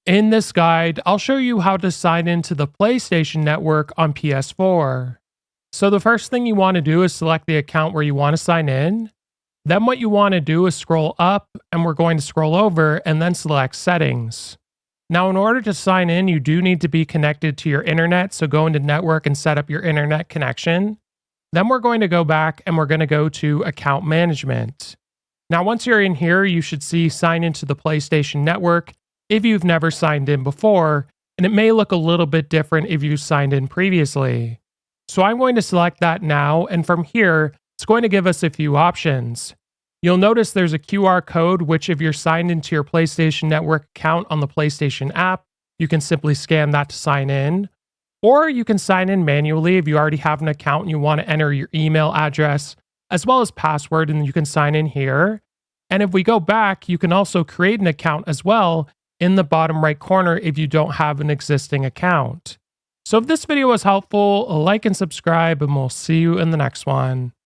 In this guide, I'll show you how to sign into the PlayStation Network on PS4. So the first thing you want to do is select the account where you want to sign in. Then what you want to do is scroll up, and we're going to scroll over and then select Settings. Now, in order to sign in, you do need to be connected to your internet, so go into Network and set up your internet connection. Then we're going to go back and we're going to go to Account Management. Now, once you're in here, you should see Sign into the PlayStation Network if you've never signed in before, and it may look a little bit different if you signed in previously. So I'm going to select that now, and from here, it's going to give us a few options. You'll notice there's a QR code, which if you're signed into your PlayStation Network account on the PlayStation app, you can simply scan that to sign in. Or you can sign in manually if you already have an account and you want to enter your email address as well as password, and you can sign in here. And if we go back, you can also create an account as well in the bottom right corner if you don't have an existing account. So if this video was helpful, like and subscribe, and we'll see you in the next one.